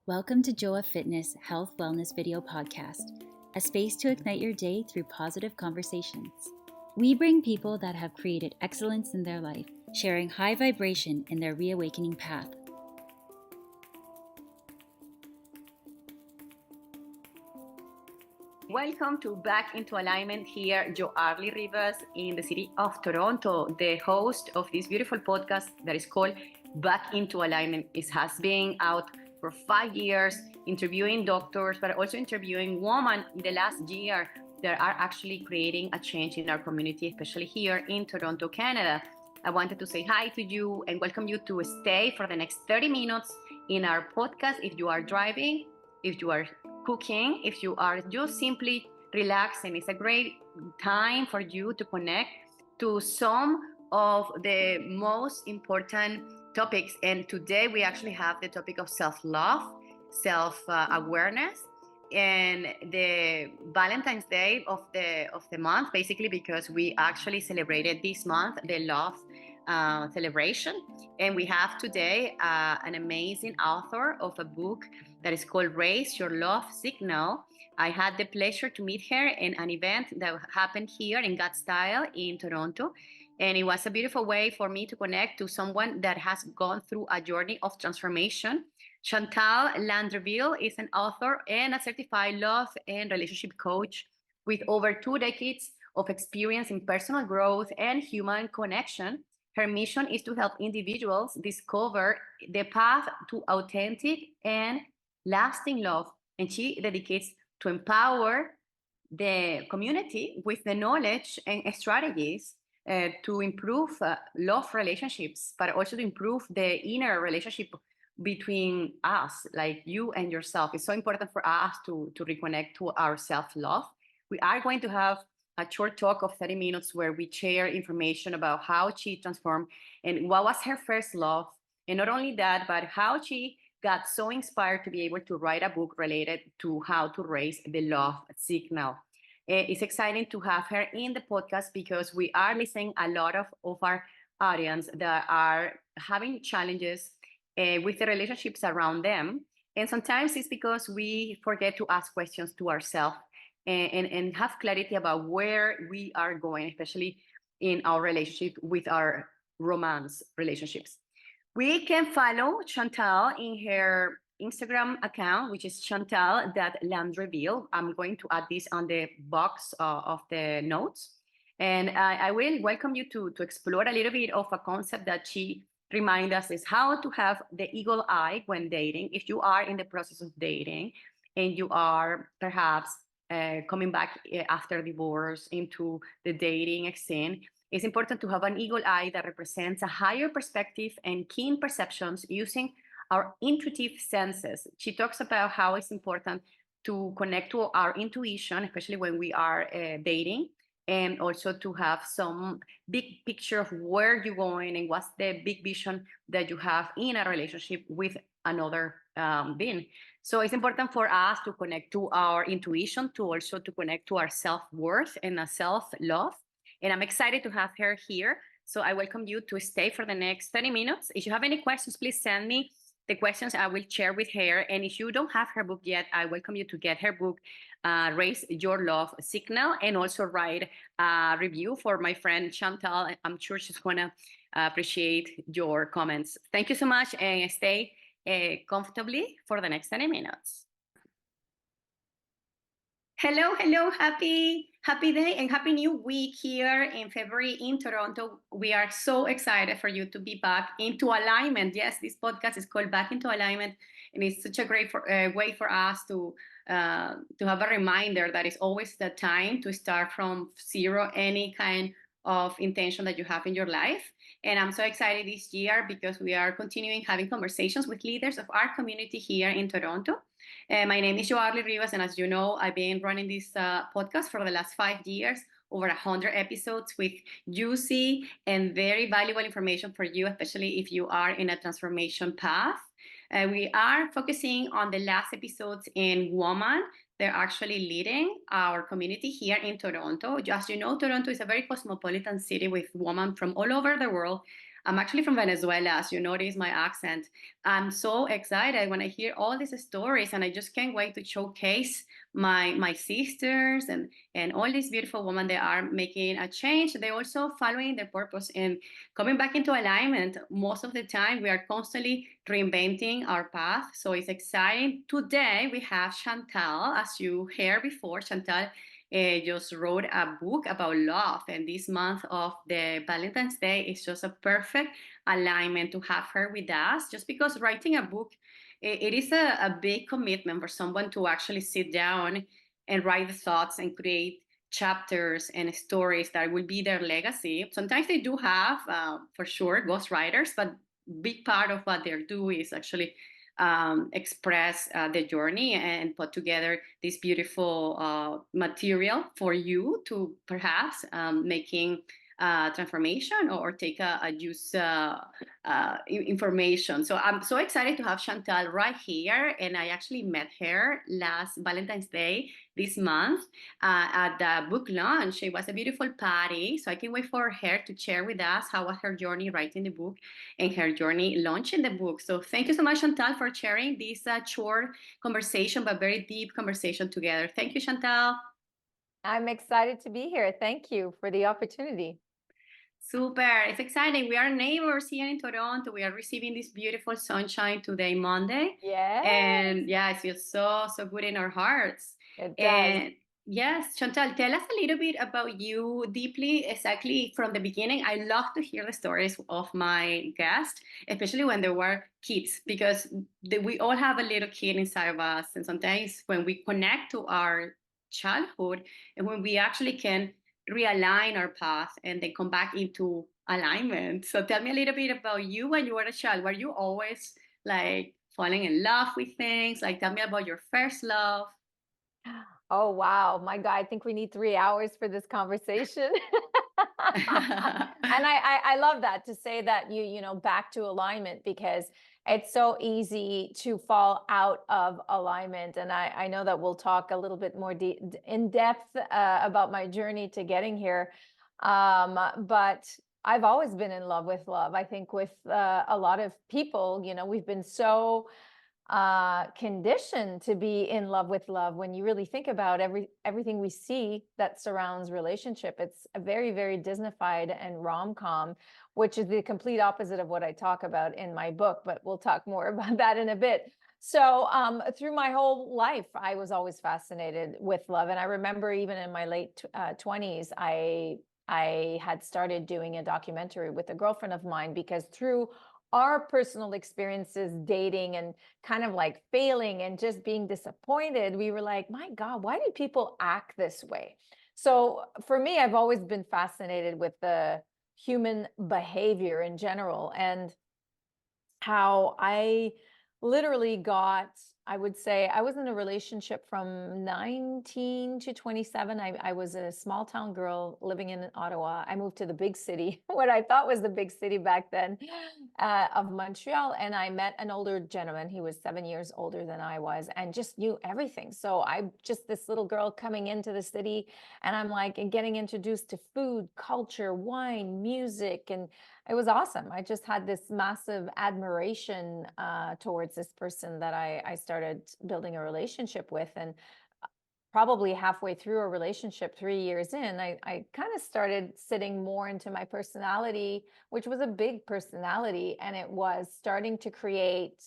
Welcome to Joa Fitness Health Wellness Video Podcast, a space to ignite your day through positive conversations. We bring people that have created excellence in their life, sharing high vibration in their reawakening path. Welcome to Back into Alignment here, Chantal Landreville in the city of Toronto, the host of this beautiful podcast that is called Back into Alignment. It has been out for 5 years, interviewing doctors, but also interviewing women in the last year that are actually creating a change in our community, especially here in Toronto, Canada. I wanted to say hi to you and welcome you to stay for the next 30 minutes in our podcast. If you are driving, if you are cooking, if you are just simply relaxing, it's a great time for you to connect to some of the most important topics. And today we actually have the topic of self-love, self-awareness, and the Valentine's Day of the month, basically because we actually celebrated this month the love celebration. And we have today an amazing author of a book that is called Raise Your Love Signal. I had the pleasure to meet her in an event that happened here in God Style in Toronto. And it was a beautiful way for me to connect to someone that has gone through a journey of transformation. Chantal Landreville is an author and a certified love and relationship coach with over 2 decades of experience in personal growth and human connection. Her mission is to help individuals discover the path to authentic and lasting love, and she dedicates to empower the community with the knowledge and strategies to improve love relationships, but also to improve the inner relationship between us, like you and yourself. It's so important for us to reconnect to our self-love. We are going to have a short talk of 30 minutes where we share information about how she transformed and what was her first love. And not only that, but how she got so inspired to be able to write a book related to how to raise the love signal. It's exciting to have her in the podcast because we are listening a lot of our audience that are having challenges with the relationships around them. And sometimes it's because we forget to ask questions to ourselves and have clarity about where we are going, especially in our relationship with our romance relationships. We can follow Chantal in her Instagram account, which is Chantal.Landreville. I'm going to add this on the box of the notes. And I will welcome you to explore a little bit of a concept that she reminds us is how to have the eagle eye when dating. If you are in the process of dating and you are perhaps coming back after divorce into the dating scene, it's important to have an eagle eye that represents a higher perspective and keen perceptions using our intuitive senses. She talks about how it's important to connect to our intuition, especially when we are dating, and also to have some big picture of where you're going and what's the big vision that you have in a relationship with another being. So it's important for us to connect to our intuition, to also to connect to our self-worth and a self-love. And I'm excited to have her here. So I welcome you to stay for the next 30 minutes. If you have any questions, please send me the questions I will share with her. And if you don't have her book yet, I welcome you to get her book, Raise Your Love Signal, and also write a review for my friend Chantal. I'm sure she's going to appreciate your comments. Thank you so much, and stay comfortably for the next 30 minutes. Hello, happy day and happy new week here in February in Toronto. We are so excited for you to be back into alignment. Yes, this podcast is called Back into Alignment, and it's such a great way for us to have a reminder that it's always the time to start from zero, any kind of intention that you have in your life. And I'm so excited this year because we are continuing having conversations with leaders of our community here in Toronto. My name is Chantal Landreville, and as you know, I've been running this podcast for the last 5 years, over 100 episodes with juicy and very valuable information for you, especially if you are in a transformation path. We are focusing on the last episodes in women. They're actually leading our community here in Toronto. As you know, Toronto is a very cosmopolitan city with women from all over the world. I'm actually from Venezuela, as you notice my accent. I'm so excited when I hear all these stories, and I just can't wait to showcase my sisters and all these beautiful women that are making a change. They're also following their purpose and coming back into alignment. Most of the time, we are constantly reinventing our path. So it's exciting. Today, we have Chantal, as you heard before. Chantal just wrote a book about love, and this month of the Valentine's Day is just a perfect alignment to have her with us. Just because writing a book, it is a big commitment for someone to actually sit down and write the thoughts and create chapters and stories that will be their legacy. Sometimes they do have, for sure, ghostwriters, but big part of what they do is actually express the journey and put together this beautiful material for you to perhaps making transformation or take a use information. So I'm so excited to have Chantal right here. And I actually met her last Valentine's Day this month at the book launch. It was a beautiful party. So I can't wait for her to share with us how was her journey writing the book and her journey launching the book. So thank you so much, Chantal, for sharing this short conversation, but very deep conversation together. Thank you, Chantal. I'm excited to be here. Thank you for the opportunity. Super. It's exciting. We are neighbors here in Toronto. We are receiving this beautiful sunshine today, Monday. Yes. And yeah, it feels so, so good in our hearts. It does. And yes, Chantal, tell us a little bit about you deeply, exactly from the beginning. I love to hear the stories of my guests, especially when they were kids, because we all have a little kid inside of us. And sometimes when we connect to our childhood and when we actually can realign our path and then come back into alignment. So tell me a little bit about you when you were a child. Were you always like falling in love with things? Like tell me about your first love. Oh, wow. My God, I think we need 3 hours for this conversation. And I love that to say that back to alignment, because it's so easy to fall out of alignment. And I know that we'll talk a little bit more in depth about my journey to getting here. But I've always been in love with love. I think with a lot of people, we've been so conditioned to be in love with love. When you really think about everything we see that surrounds relationship, it's a very, very Disneyfied and rom-com, which is the complete opposite of what I talk about in my book, but we'll talk more about that in a bit. So through my whole life, I was always fascinated with love. And I remember even in my late 20s, I had started doing a documentary with a girlfriend of mine, because through our personal experiences dating and kind of like failing and just being disappointed, we were like, my God, why do people act this way? So for me, I've always been fascinated with the human behavior in general, and how I literally got, I would say I was in a relationship from 19 to 27. I was a small town girl living in Ottawa. I moved to the big city, what I thought was the big city back then, of Montreal. And I met an older gentleman. He was 7 years older than I was and just knew everything. So I just this little girl coming into the city, and I'm like, and getting introduced to food, culture, wine, music, and it was awesome. I just had this massive admiration towards this person that I started building a relationship with. And probably halfway through a relationship, 3 years in, I kind of started sitting more into my personality, which was a big personality. And it was starting to create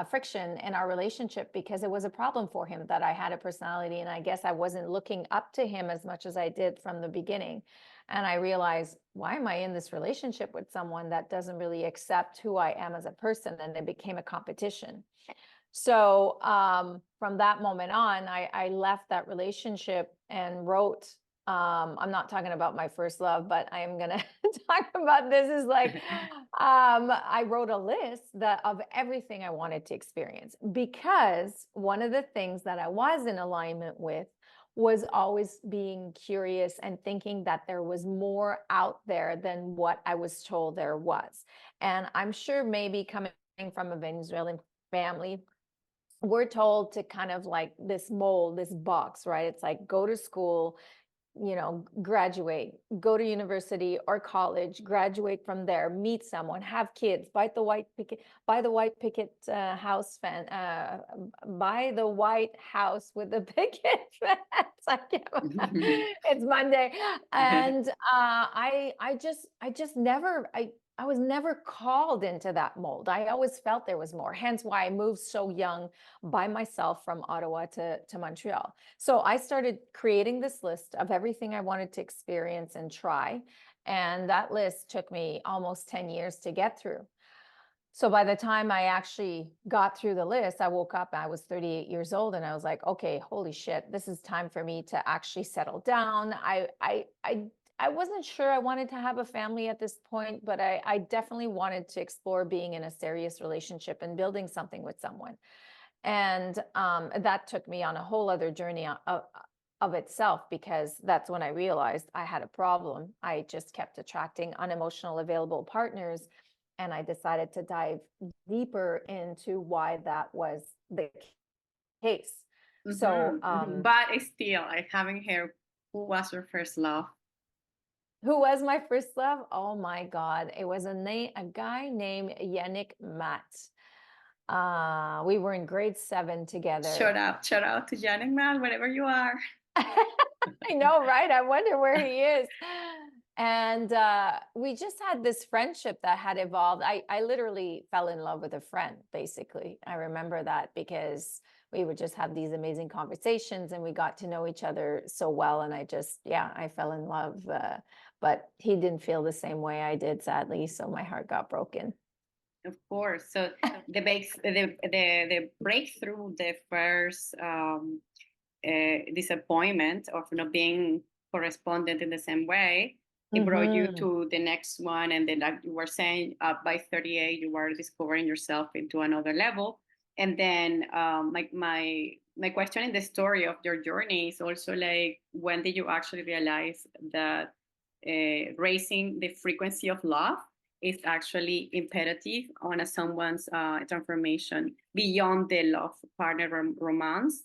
friction in our relationship, because it was a problem for him that I had a personality. And I guess I wasn't looking up to him as much as I did from the beginning. And I realized, why am I in this relationship with someone that doesn't really accept who I am as a person? And it became a competition. So from that moment on, I left that relationship and wrote, I'm not talking about my first love, but I am going to talk about this is like, I wrote a list of everything I wanted to experience, because one of the things that I was in alignment with was always being curious and thinking that there was more out there than what I was told there was. And I'm sure maybe coming from a Venezuelan family, we're told to kind of like this mold, this box, right? It's like, go to school, graduate, go to university or college, graduate from there, meet someone, have kids, buy the white picket house fence, buy the White House with the picket fence. I can't, it's Monday, and I just never I was never called into that mold. I always felt there was more. Hence why I moved so young by myself from Ottawa to Montreal. So I started creating this list of everything I wanted to experience and try. And that list took me almost 10 years to get through. So by the time I actually got through the list, I woke up, I was 38 years old, and I was like, okay, holy shit, this is time for me to actually settle down. I wasn't sure I wanted to have a family at this point, but I definitely wanted to explore being in a serious relationship and building something with someone. And that took me on a whole other journey of itself, because that's when I realized I had a problem. I just kept attracting unemotional available partners, and I decided to dive deeper into why that was the case. So, but still, I haven't heard who was your first love. who was my first love? Oh my God. It was a guy named Yannick Matt. We were in grade 7 together. Shout out to Janet Man, wherever you are. I know, right? I wonder where he is. And we just had this friendship that had evolved. I literally fell in love with a friend, basically. I remember that because we would just have these amazing conversations and we got to know each other so well. And I fell in love. But he didn't feel the same way I did, sadly. So my heart got broken. Of course. So the breakthrough, the first disappointment of not being correspondent in the same way, it brought you to the next one. And then, like you were saying, by 38, you were discovering yourself into another level. And then my question in the story of your journey is also like, when did you actually realize that raising the frequency of love is actually imperative on someone's transformation beyond the love partner romance?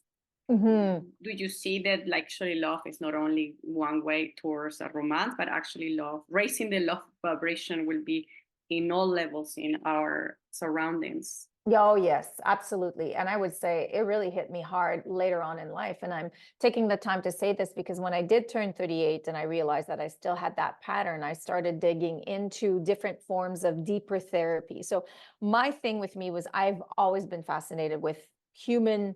Do you see that like actually love is not only one way towards a romance, but actually love, raising the love vibration will be in all levels in our surroundings? Oh, yes, absolutely. And I would say it really hit me hard later on in life. And I'm taking the time to say this because when I did turn 38 and I realized that I still had that pattern, I started digging into different forms of deeper therapy. So my thing with me was I've always been fascinated with human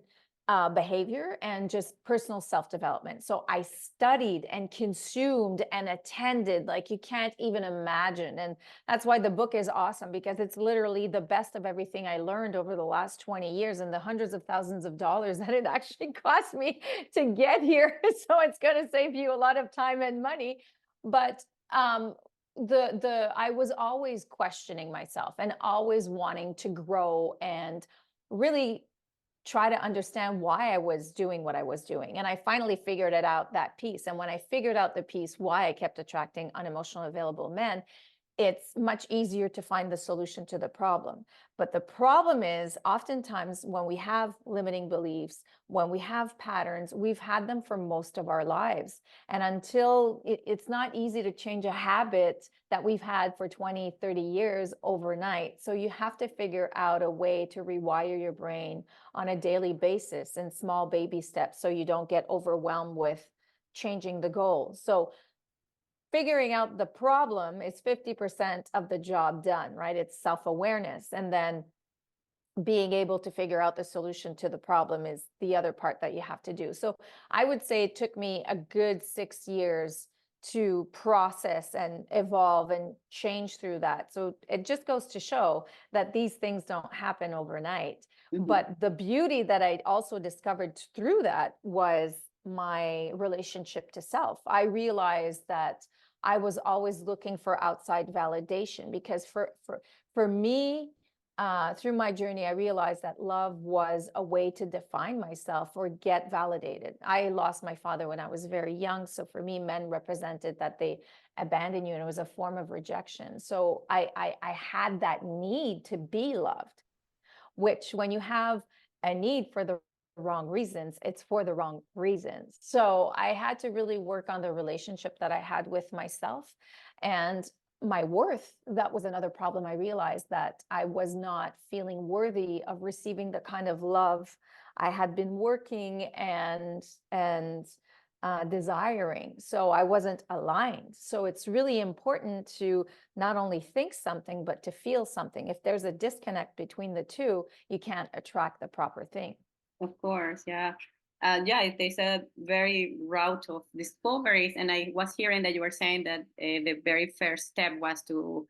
behavior and just personal self-development. So I studied and consumed and attended like you can't even imagine. And that's why the book is awesome, because it's literally the best of everything I learned over the last 20 years and the hundreds of thousands of dollars that it actually cost me to get here. So it's going to save you a lot of time and money. But I was always questioning myself and always wanting to grow and really try to understand why I was doing what I was doing. And I finally figured it out, that piece. And when I figured out the piece, why I kept attracting unemotional available men, it's much easier to find the solution to the problem. But the problem is oftentimes when we have limiting beliefs, when we have patterns, we've had them for most of our lives. And until it's not easy to change a habit that we've had for 20, 30 years overnight. So you have to figure out a way to rewire your brain on a daily basis in small baby steps so you don't get overwhelmed with changing the goals. So figuring out the problem is 50% of the job done, right? It's self-awareness. And then being able to figure out the solution to the problem is the other part that you have to do. So I would say it took me a good 6 years to process and evolve and change through that. So it just goes to show that these things don't happen overnight. But the beauty that I also discovered through that was my relationship to self. I realized that I was always looking for outside validation, because for me, through my journey, I realized that love was a way to define myself or get validated. I lost my father when I was very young. So for me, men represented that they abandon you, and it was a form of rejection. So I had that need to be loved, which when you have a need for the wrong reasons, it's for the wrong reasons. So I had to really work on the relationship that I had with myself and my worth. That was another problem. I realized that I was not feeling worthy of receiving the kind of love I had been working and desiring. So I wasn't aligned. So it's really important to not only think something, but to feel something. If there's a disconnect between the two, you can't attract the proper thing. Of course, yeah. Yeah, there's a very route of discoveries. And I was hearing that you were saying that the very first step was to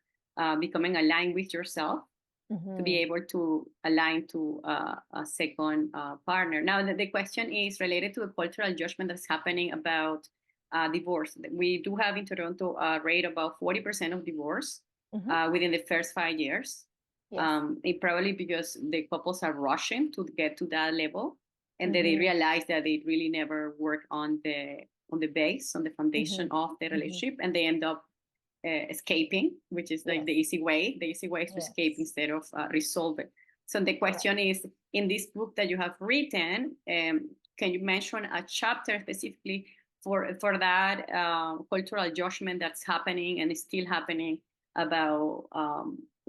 becoming aligned with yourself, to be able to align to a second partner. Now, the question is related to the cultural judgment that's happening about divorce. We do have in Toronto a rate about 40% of divorce within the first 5 years. Yes. It probably because the couples are rushing to get to that level, and then they realize that they really never work on the base, on the foundation of the relationship, and they end up escaping, which is like the easy way. The easy way is to escape instead of resolve it. So the question is, in this book that you have written, can you mention a chapter specifically for that cultural judgment that's happening and is still happening about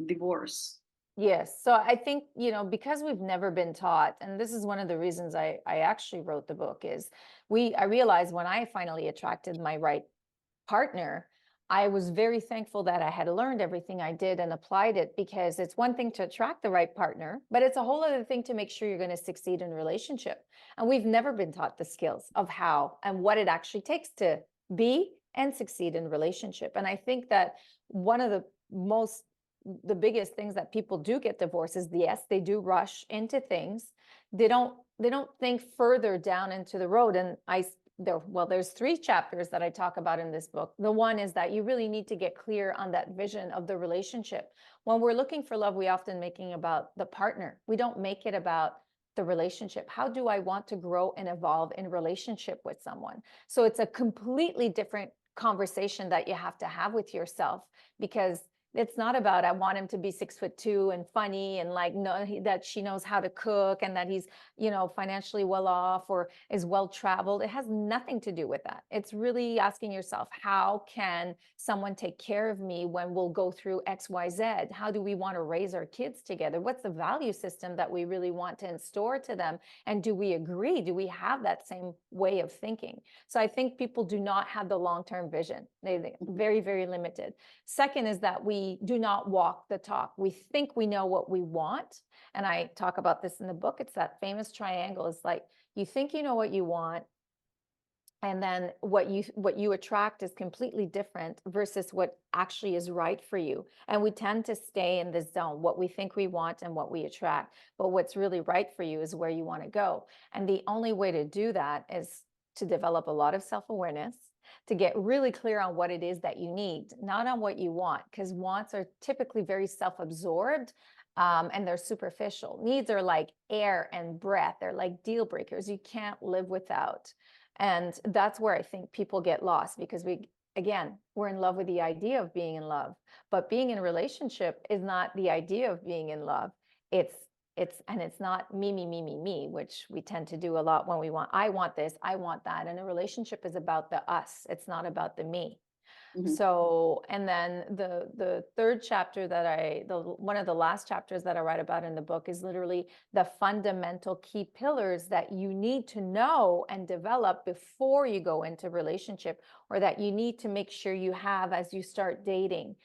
divorce? Yes. So I think, because we've never been taught, and this is one of the reasons I actually wrote the book, is I realized when I finally attracted my right partner, I was very thankful that I had learned everything I did and applied it, because it's one thing to attract the right partner, but it's a whole other thing to make sure you're going to succeed in a relationship. And we've never been taught the skills of how and what it actually takes to be and succeed in a relationship. And I think that one of the biggest things that people do get divorced is, yes, they do rush into things. They don't think further down into the road. And there's 3 chapters that I talk about in this book. The one is that you really need to get clear on that vision of the relationship. When we're looking for love, we often making about the partner. We don't make it about the relationship. How do I want to grow and evolve in relationship with someone? So it's a completely different conversation that you have to have with yourself, because it's not about, I want him to be 6'2" and funny and that she knows how to cook and that he's, financially well off or is well traveled. It has nothing to do with that. It's really asking yourself, how can someone take care of me when we'll go through X, Y, Z? How do we want to raise our kids together? What's the value system that we really want to instore to them? And do we agree? Do we have that same way of thinking? So I think people do not have the long-term vision. They're very, very limited. Second is that we do not walk the talk. We think we know what we want. And I talk about this in the book. It's that famous triangle. It's like, you think you know what you want, and then what you attract is completely different versus what actually is right for you. And we tend to stay in this zone, what we think we want and what we attract. But what's really right for you is where you want to go. And the only way to do that is to develop a lot of self-awareness, to get really clear on what it is that you need, not on what you want, because wants are typically very self-absorbed, and they're superficial. Needs are like air and breath. They're like deal breakers. You can't live without. And that's where I think people get lost, because we're in love with the idea of being in love, but being in a relationship is not the idea of being in love. It's not me, which we tend to do a lot when I want this, I want that. And a relationship is about the us. It's not about the me. So, and then the third chapter one of the last chapters that I write about in the book is literally the fundamental key pillars that you need to know and develop before you go into relationship, or that you need to make sure you have as you start dating.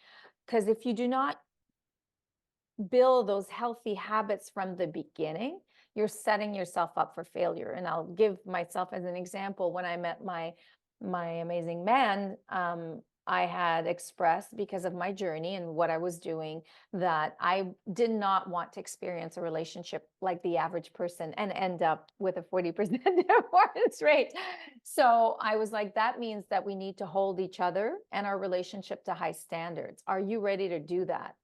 Because if you do not build those healthy habits from the beginning, you're setting yourself up for failure. And I'll give myself as an example. When I met my amazing man, I had expressed, because of my journey and what I was doing, that I did not want to experience a relationship like the average person and end up with a 40% divorce rate. So I was like, that means that we need to hold each other and our relationship to high standards. Are you ready to do that?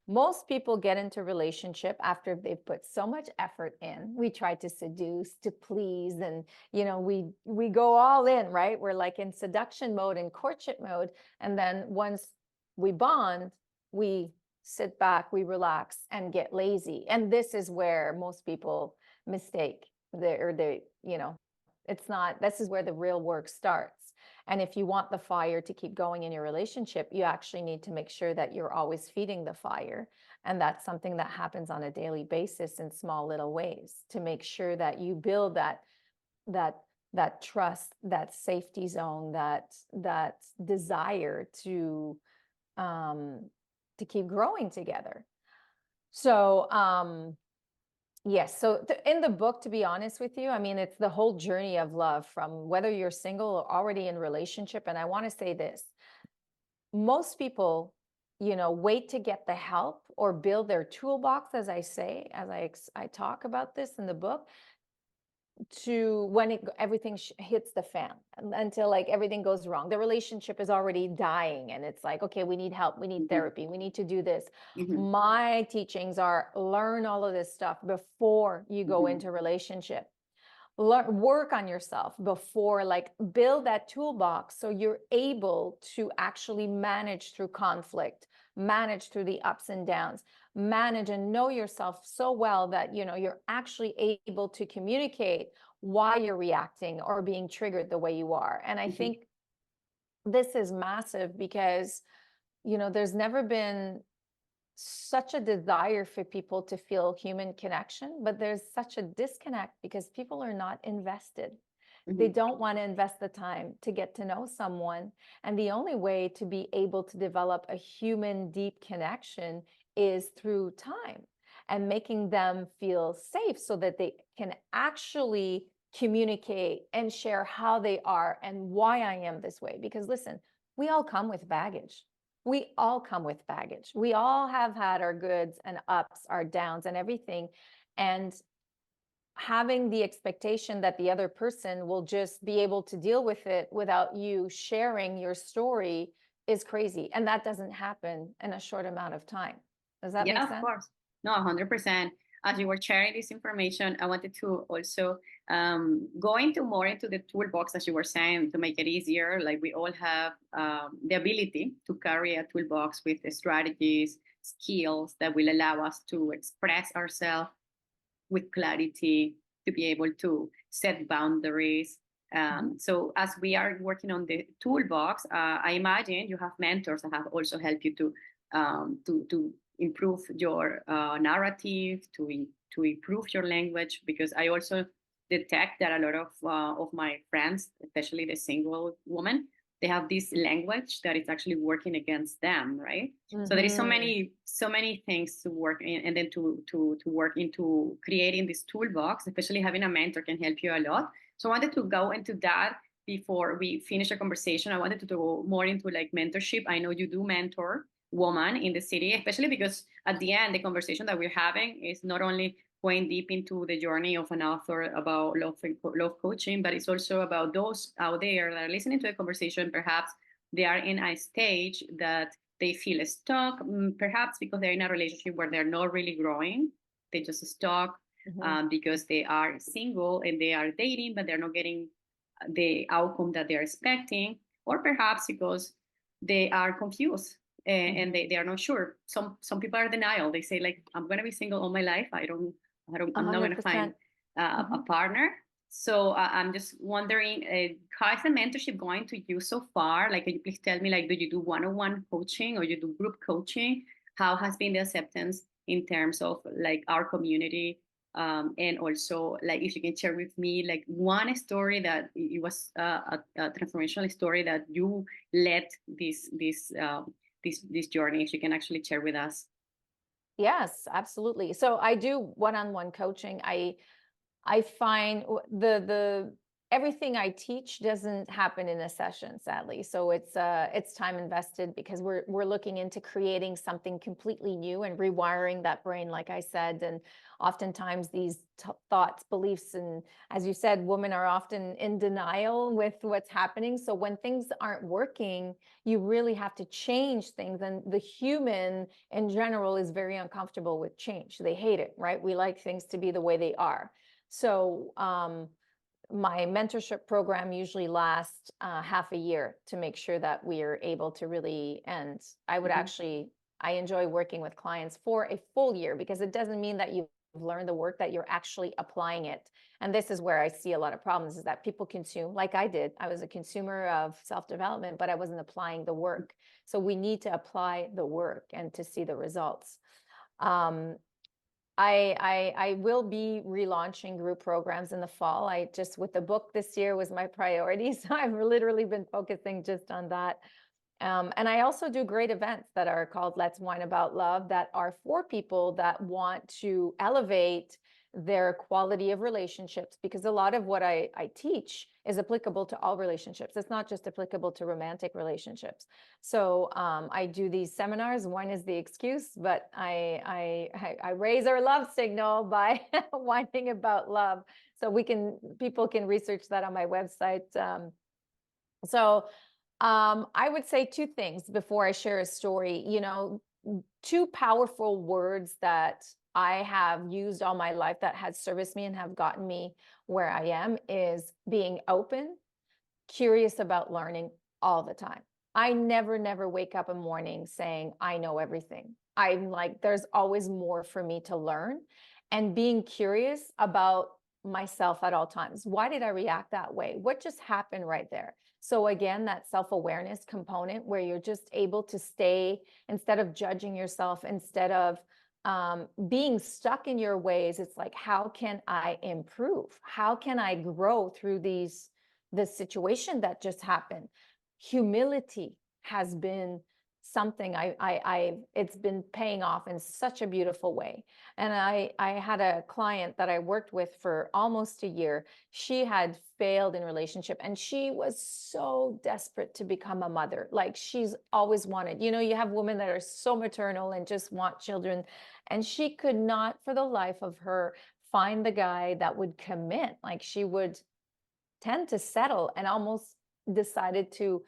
Most people get into relationship after they've put so much effort in. We try to seduce, to please, and we go all in, right? We're like in seduction mode and courtship mode. And then once we bond, we sit back, we relax and get lazy. And this is where most people mistake They, it's not, this is where the real work starts. And if you want the fire to keep going in your relationship, you actually need to make sure that you're always feeding the fire. And that's something that happens on a daily basis in small little ways, to make sure that you build that that trust, that safety zone, that desire to keep growing together. So yes, so in the book, to be honest with you, I mean, it's the whole journey of love, from whether you're single or already in relationship. And I want to say this: most people, wait to get the help or build their toolbox, as I say, I talk about this in the book, to when everything hits the fan, until like everything goes wrong. The relationship is already dying and it's like, okay, we need help, we need therapy, we need to do this. My teachings are: learn all of this stuff before you go into relationship. Work on yourself before, like build that toolbox so you're able to actually manage through conflict, manage through the ups and downs, manage and know yourself so well that you're actually able to communicate why you're reacting or being triggered the way you are. And I think this is massive because there's never been such a desire for people to feel human connection, but there's such a disconnect because people are not invested. They don't want to invest the time to get to know someone. And the only way to be able to develop a human deep connection is through time and making them feel safe so that they can actually communicate and share how they are and why I am this way. Because listen, we all come with baggage. We all come with baggage. We all have had our goods and ups, our downs and everything. And having the expectation that the other person will just be able to deal with it without you sharing your story is crazy. And that doesn't happen in a short amount of time. Does that make sense? Of course. No, 100%. As you were sharing this information, I wanted to also go into more into the toolbox, as you were saying, to make it easier. Like we all have the ability to carry a toolbox with the strategies, skills that will allow us to express ourselves with clarity, to be able to set boundaries. So as we are working on the toolbox, I imagine you have mentors that have also helped you to improve your narrative, to improve your language, because I also detect that a lot of my friends, especially the single women, they have this language that is actually working against them, right? So there is so many things to work in, and then to work into creating this toolbox. Especially having a mentor can help you a lot. So I wanted to go into that before we finish the conversation. I wanted to go more into like mentorship. I know you do mentor woman in the city, especially because at the end, the conversation that we're having is not only going deep into the journey of an author about love coaching, but it's also about those out there that are listening to the conversation. Perhaps they are in a stage that they feel stuck, perhaps because they're in a relationship where they're not really growing. They just stuck because they are single and they are dating, but they're not getting the outcome that they're expecting, or perhaps because they are confused and they are not sure. Some people are denial. They say like, I'm going to be single all my life. I'm not going to find a partner. So I'm just wondering, how is the mentorship going to you so far? Like, can you please tell me, like, do you do one-on-one coaching or you do group coaching? How has been the acceptance in terms of like our community? And also, like, if you can share with me, like, one story that it was a transformational story that you led this journey, if you can actually share with us. Yes, absolutely. So I do one-on-one coaching. I find the everything I teach doesn't happen in a session, sadly. So it's time invested because we're looking into creating something completely new and rewiring that brain, like I said. And oftentimes these thoughts, beliefs, and as you said, women are often in denial with what's happening. So when things aren't working, you really have to change things. And the human in general is very uncomfortable with change. They hate it, right? We like things to be the way they are. So my mentorship program usually lasts half a year to make sure that we are able to really, and I would actually, I enjoy working with clients for a full year, because it doesn't mean that you've learned the work, that you're actually applying it. And this is where I see a lot of problems, is that people consume, like I did. I was a consumer of self-development, but I wasn't applying the work. So we need to apply the work and to see the results. I will be relaunching group programs in the fall. I just, with the book this year was my priority. So I've literally been focusing just on that. And I also do great events that are called Let's Wine About Love, that are for people that want to elevate their quality of relationships, because a lot of what I teach is applicable to all relationships. It's not just applicable to romantic relationships. So I do these seminars. Wine is the excuse, but I raise our love signal by whining about love. So people can research that on my website. I would say two things before I share a story. You know, two powerful words that I have used all my life that has serviced me and have gotten me where I am is being open, curious about learning all the time. I never wake up in the morning saying, I know everything. I'm like, there's always more for me to learn, and being curious about myself at all times. Why did I react that way? What just happened right there? So again, that self-awareness component where you're just able to stay, instead of judging yourself, instead of being stuck in your ways, it's like, how can I improve? How can I grow through this situation that just happened? Humility has been something it's been paying off in such a beautiful way. And I had a client that I worked with for almost a year. She had failed in relationship, and she was so desperate to become a mother. Like, she's always wanted, you know, you have women that are so maternal and just want children, and she could not for the life of her find the guy that would commit. Like, she would tend to settle, and almost decided to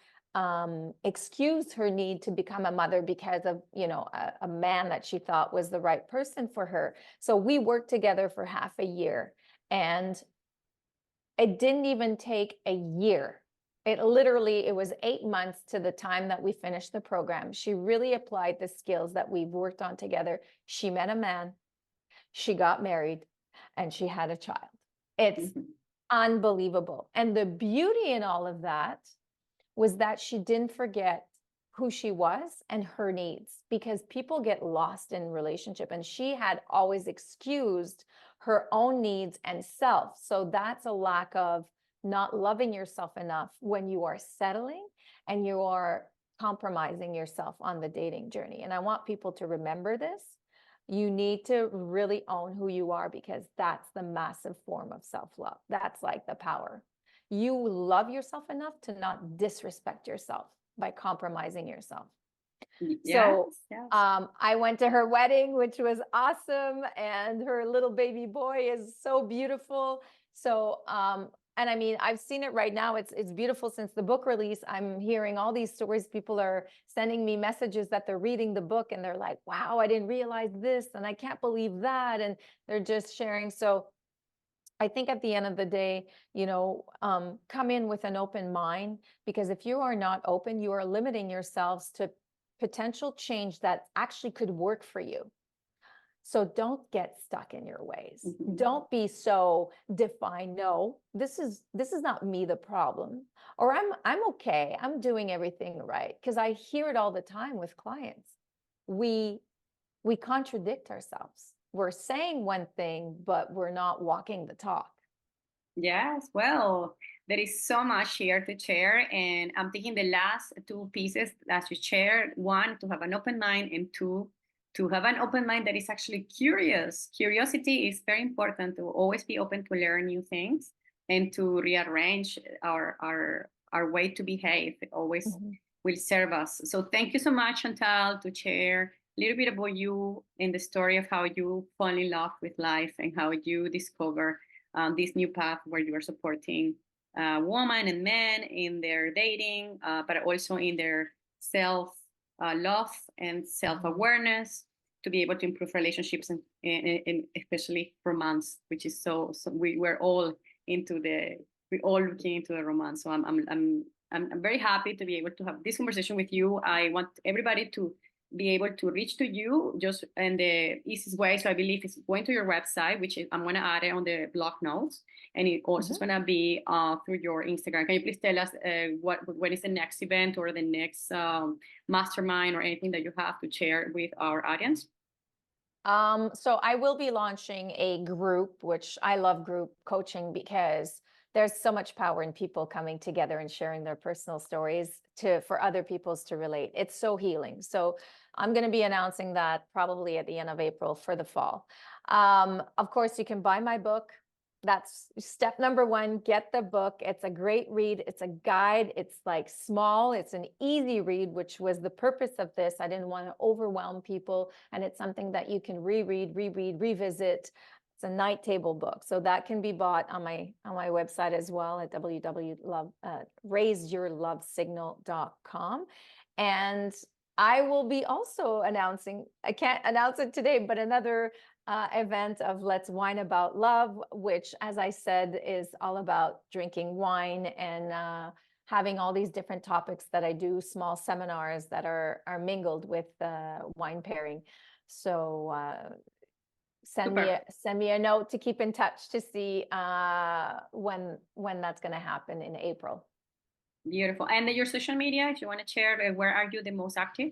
excuse her need to become a mother because of, you know, a man that she thought was the right person for her. So we worked together for half a year, and it didn't even take a year. It was 8 months to the time that we finished the program. She really applied the skills that we've worked on together. She met a man, she got married, and she had a child. It's unbelievable. And the beauty in all of that was that she didn't forget who she was and her needs, because people get lost in relationship, and she had always excused her own needs and self. So that's a lack of not loving yourself enough when you are settling and you are compromising yourself on the dating journey. And I want people to remember this. You need to really own who you are, because that's the massive form of self-love. That's like the power. You love yourself enough to not disrespect yourself by compromising yourself. So I went to her wedding, which was awesome. And her little baby boy is so beautiful. So, and I mean, I've seen it right now. It's beautiful since the book release. I'm hearing all these stories. People are sending me messages that they're reading the book and they're like, wow, I didn't realize this, and I can't believe that. And they're just sharing. So I think at the end of the day, you know, come in with an open mind, because if you are not open, you are limiting yourselves to potential change that actually could work for you. So don't get stuck in your ways. Don't be so defined. No, this is not me the problem, or I'm okay. I'm doing everything right. Because I hear it all the time with clients. We contradict ourselves. We're saying one thing, but we're not walking the talk. Yes, well, there is so much here to share. And I'm thinking the last two pieces that you shared: one, to have an open mind, and two, to have an open mind that is actually curious. Curiosity is very important, to always be open to learn new things and to rearrange our way to behave. It always will serve us. So thank you so much, Chantal, to share a little bit about you and the story of how you fall in love with life and how you discover this new path where you are supporting women and men in their dating, but also in their self-love and self-awareness, to be able to improve relationships and especially romance, which is so we're all looking into the romance. So I'm very happy to be able to have this conversation with you. I want everybody to be able to reach to you just in the easiest way. So I believe it's going to your website, which I'm going to add it on the blog notes. And it also is going to be through your Instagram. Can you please tell us when is the next event or the next mastermind or anything that you have to share with our audience? So I will be launching a group, which I love group coaching because there's so much power in people coming together and sharing their personal stories for other people's to relate. It's so healing. So I'm going to be announcing that probably at the end of April for the fall. Of course, you can buy my book. That's step number one. Get the book. It's a great read. It's a guide. It's like small. It's an easy read, which was the purpose of this. I didn't want to overwhelm people. And it's something that you can reread, revisit. It's a night table book. So that can be bought on my website as well at raiseyourlovesignal.com. And I will be also announcing, I can't announce it today, but another event of Let's Wine About Love, which, as I said, is all about drinking wine and having all these different topics that I do, small seminars that are mingled with wine pairing. So send me a note to keep in touch to see when that's going to happen in April. Beautiful. And your social media, if you want to share, where are you the most active?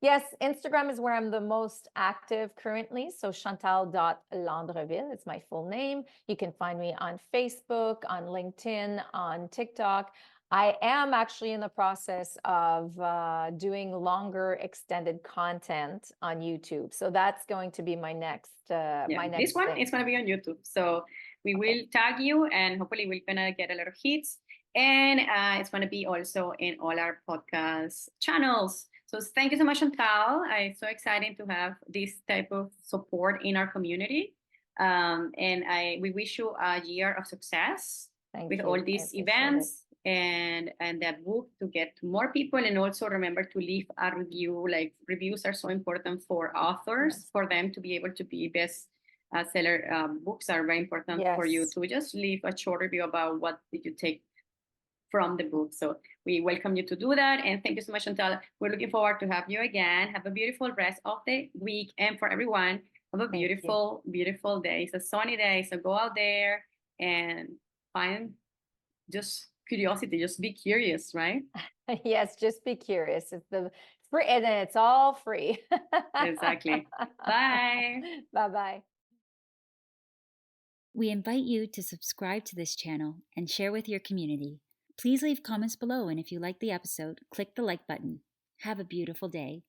Yes, Instagram is where I'm the most active currently. So Chantal.Landreville, it's my full name. You can find me on Facebook, on LinkedIn, on TikTok. I am actually in the process of doing longer extended content on YouTube. So that's going to be my next this one thing. Is going to be on YouTube. So we will tag you and hopefully we're going to get a lot of hits. And it's going to be also in all our podcast channels. So thank you so much, Chantal. It's so exciting to have this type of support in our community. And we wish you a year of success with all these events and that book to get to more people. And also remember to leave a review. Like reviews are so important for authors, for them to be able to be best seller. Books are very important for you to just leave a short review about what did you take from the book. So we welcome you to do that. And thank you so much, Chantal. We're looking forward to have you again. Have a beautiful rest of the week. And for everyone, have a beautiful, beautiful day. It's a sunny day. So go out there and find just curiosity. Just be curious, right? Yes, just be curious. It's free, and it's all free. Exactly. Bye. Bye-bye. We invite you to subscribe to this channel and share with your community. Please leave comments below, and if you like the episode, click the like button. Have a beautiful day.